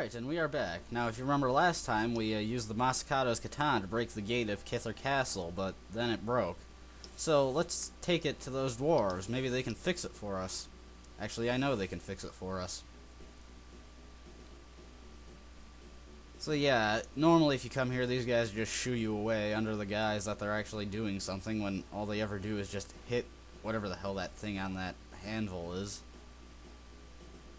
Alright, and we are back. Now, if you remember last time, we used the Masakado's katana to break the gate of Kither Castle, but then it broke. So, let's take it to those dwarves. Maybe they can fix it for us. Actually, I know they can fix it for us. So yeah, normally if you come here, these guys just shoo you away under the guise that they're actually doing something, when all they ever do is just hit whatever the hell that thing on that handle is.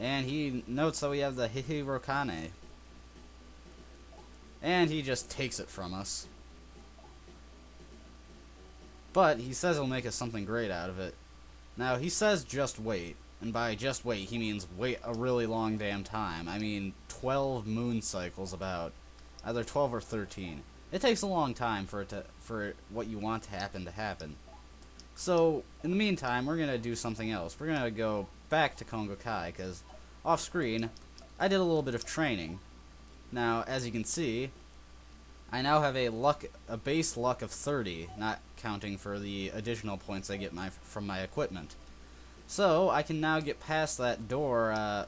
And he notes that we have the Hihirokane. And he just takes it from us. But he says he'll make us something great out of it. Now, he says just wait. And by just wait, he means wait a really long damn time. I mean, 12 moon cycles about. Either 12 or 13. It takes a long time for what you want to happen. So, in the meantime, we're going to do something else. We're going to go back to Kongokai, because off-screen, I did a little bit of training. Now, as you can see, I now have a base luck of 30, not counting for the additional points I get from my equipment. So, I can now get past that door I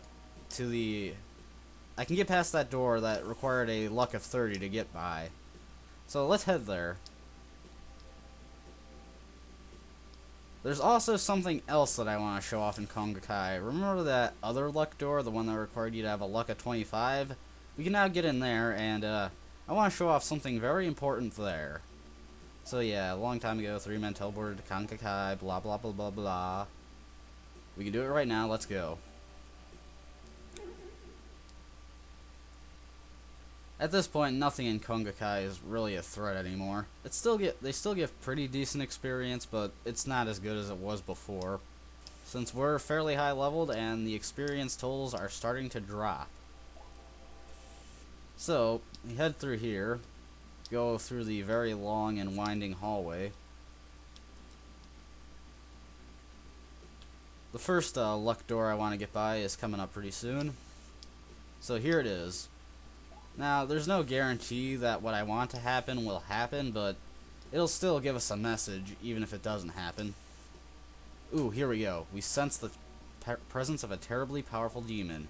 can get past that door that required a luck of 30 to get by. So, let's head there. There's also something else that I want to show off in Kongokai. Remember that other luck door, the one that required you to have a luck of 25? We can now get in there, and I want to show off something very important there. So yeah, a long time ago, 3 men teleported to Kongokai, blah blah blah blah blah. We can do it right now, let's go. At this point, nothing in Kongokai is really a threat anymore. They still give pretty decent experience, but it's not as good as it was before, since we're fairly high leveled and the experience totals are starting to drop. So, we head through here, go through the very long and winding hallway. The first luck door I want to get by is coming up pretty soon. So here it is. Now, there's no guarantee that what I want to happen will happen, but it'll still give us a message, even if it doesn't happen. Ooh, here we go. We sense the presence of a terribly powerful demon.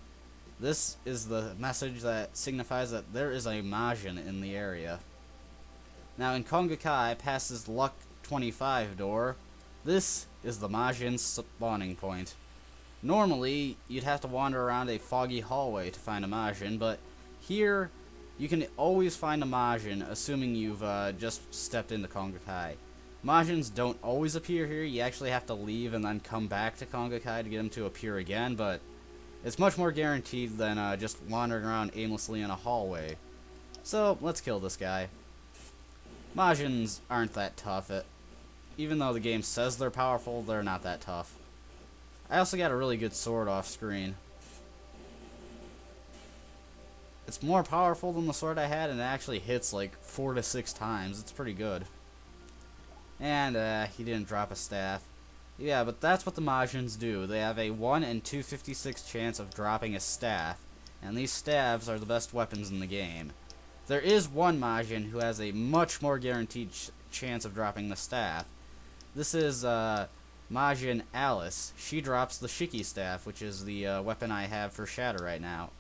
This is the message that signifies that there is a Majin in the area. Now, in Kongokai, past this Luck 25 door, this is the Majin spawning point. Normally, you'd have to wander around a foggy hallway to find a Majin, but here, you can always find a Majin, assuming you've just stepped into Kongokai. Majins don't always appear here. You actually have to leave and then come back to Kongokai to get them to appear again, but it's much more guaranteed than just wandering around aimlessly in a hallway. So, let's kill this guy. Majins aren't that tough. Even though the game says they're powerful, they're not that tough. I also got a really good sword off screen. It's more powerful than the sword I had, and it actually hits like 4 to 6 times. It's pretty good. And he didn't drop a staff. Yeah, but that's what the Majins do. They have a 1 in 256 chance of dropping a staff, and these staves are the best weapons in the game. There is one Majin who has a much more guaranteed chance of dropping the staff. This is Majin Alice. She drops the Shiki staff, which is the weapon I have for Shatter right now.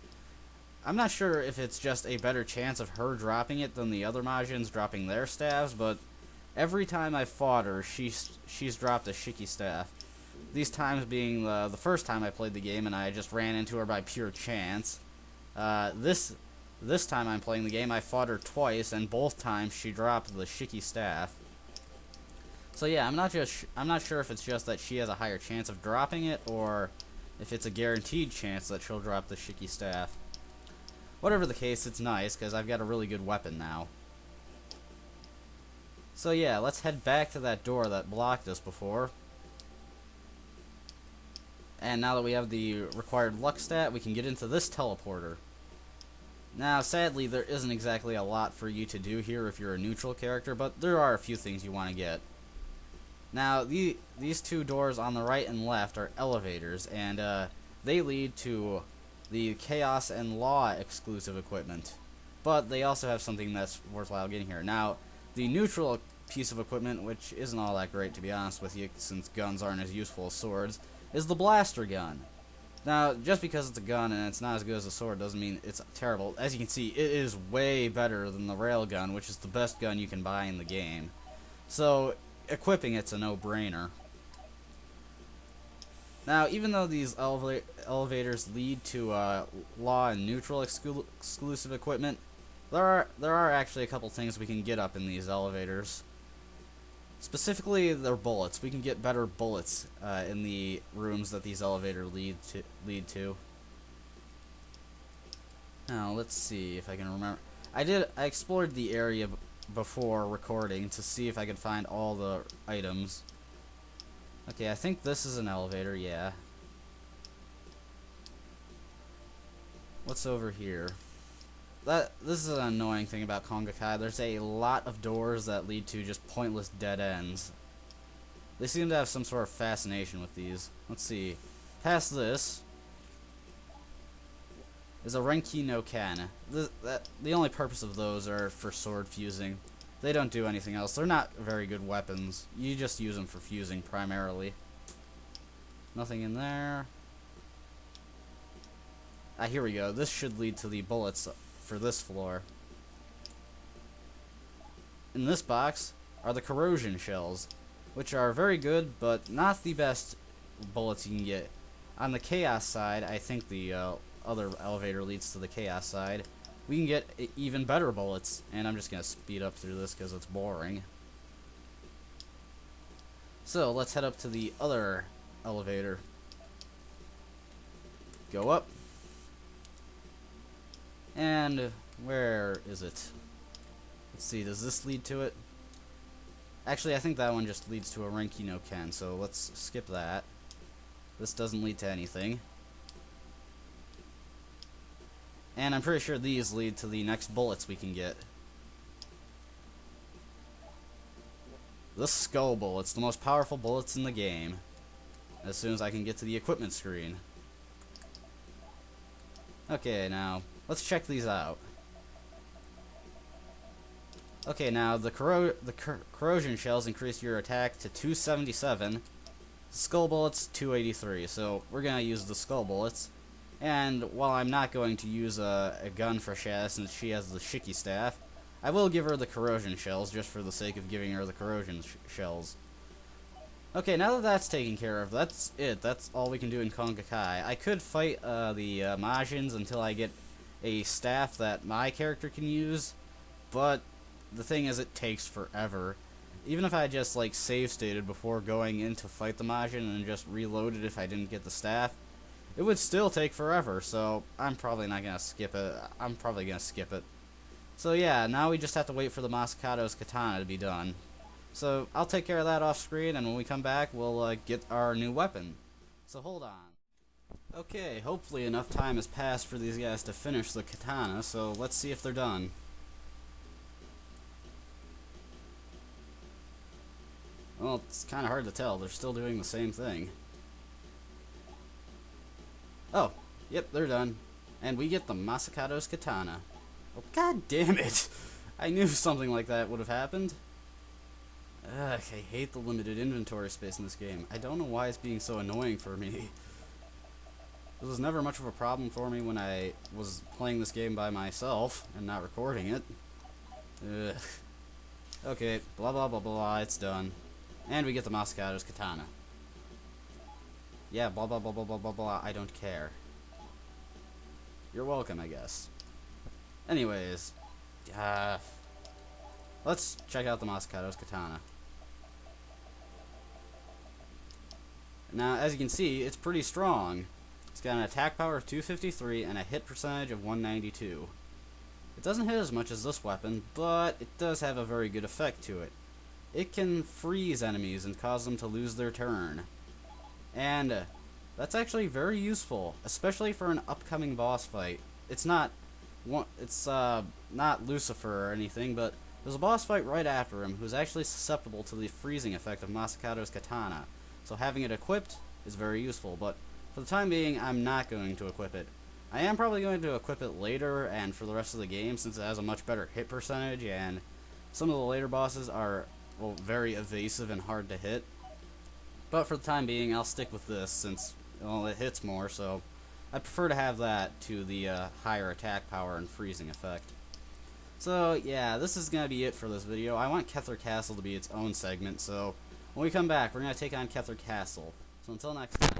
I'm not sure if it's just a better chance of her dropping it than the other Majins dropping their staffs, but every time I've fought her, she's dropped a Shiki staff. These times being the first time I played the game and I just ran into her by pure chance. This time I'm playing the game, I fought her twice, and both times she dropped the Shiki staff. So yeah, I'm not sure if it's just that she has a higher chance of dropping it, or if it's a guaranteed chance that she'll drop the Shiki staff. Whatever the case, it's nice, because I've got a really good weapon now. So yeah, let's head back to that door that blocked us before. And now that we have the required luck stat, we can get into this teleporter. Now, sadly, there isn't exactly a lot for you to do here if you're a neutral character, but there are a few things you want to get. Now, these 2 doors on the right and left are elevators, and they lead to the Chaos and Law exclusive equipment. But they also have something that's worthwhile getting here. Now, the neutral piece of equipment, which isn't all that great to be honest with you, since guns aren't as useful as swords, is the blaster gun. Now, just because it's a gun and it's not as good as a sword doesn't mean it's terrible. As you can see, it is way better than the railgun, which is the best gun you can buy in the game. So, equipping it's a no-brainer. Now, even though these elevators lead to law and neutral exclusive equipment, there are actually a couple things we can get up in these elevators. Specifically, their bullets. We can get better bullets in the rooms that these elevators lead to. Now, let's see if I can remember. I explored the area before recording to see if I could find all the items. Okay, I think this is an elevator, yeah. What's over here? This is an annoying thing about Kongokai. There's a lot of doors that lead to just pointless dead ends. They seem to have some sort of fascination with these. Let's see. Past this is a Renki no Ken. The only purpose of those are for sword fusing. They don't do anything else. They're not very good weapons. You just use them for fusing primarily. Nothing in there. Ah, here we go. This should lead to the bullets for this floor. In this box are the corrosion shells, which are very good, but not the best bullets you can get. On the chaos side, I think the other elevator leads to the chaos side. We can get even better bullets, and I'm just going to speed up through this because it's boring. So, let's head up to the other elevator. Go up. And where is it? Let's see, does this lead to it? Actually, I think that one just leads to a Renki no Ken, so let's skip that. This doesn't lead to anything. And I'm pretty sure these lead to the next bullets we can get. The skull bullets, the most powerful bullets in the game. As soon as I can get to the equipment screen. Okay, now, let's check these out. Okay, now, the corrosion shells increase your attack to 277. Skull bullets, 283. So, we're going to use the skull bullets. And while I'm not going to use a gun for Shaz since she has the Shiki staff, I will give her the corrosion shells just for the sake of giving her the corrosion shells. Okay, now that that's taken care of, that's it. That's all we can do in Kongokai. I could fight the Majins until I get a staff that my character can use, but the thing is it takes forever. Even if I just like save stated before going in to fight the Majin and just reloaded if I didn't get the staff, it would still take forever, so I'm probably not going to skip it. I'm probably going to skip it. So yeah, now we just have to wait for the Masakado's katana to be done. So I'll take care of that off screen, and when we come back, we'll get our new weapon. So hold on. Okay, hopefully enough time has passed for these guys to finish the katana, so let's see if they're done. Well, it's kind of hard to tell. They're still doing the same thing. Oh, yep, they're done. And we get the Masakado's katana. Oh, god damn it! I knew something like that would have happened. Ugh, I hate the limited inventory space in this game. I don't know why it's being so annoying for me. It was never much of a problem for me when I was playing this game by myself and not recording it. Ugh. Okay, blah blah blah blah, it's done. And we get the Masakado's katana. Yeah, blah blah blah blah blah blah blah, I don't care. You're welcome, I guess. Anyways, let's check out the Masakado's katana. Now, as you can see, it's pretty strong. It's got an attack power of 253 and a hit percentage of 192. It doesn't hit as much as this weapon, but it does have a very good effect to it. It can freeze enemies and cause them to lose their turn. And that's actually very useful, especially for an upcoming boss fight. It's not Lucifer or anything, but there's a boss fight right after him who's actually susceptible to the freezing effect of Masakado's katana. So having it equipped is very useful, but for the time being, I'm not going to equip it. I am probably going to equip it later and for the rest of the game since it has a much better hit percentage, and some of the later bosses are, well, very evasive and hard to hit. But for the time being, I'll stick with this since, well, it hits more, so I prefer to have that to the higher attack power and freezing effect. So yeah, this is going to be it for this video. I want Kethler Castle to be its own segment, so when we come back, we're going to take on Kethler Castle. So until next time.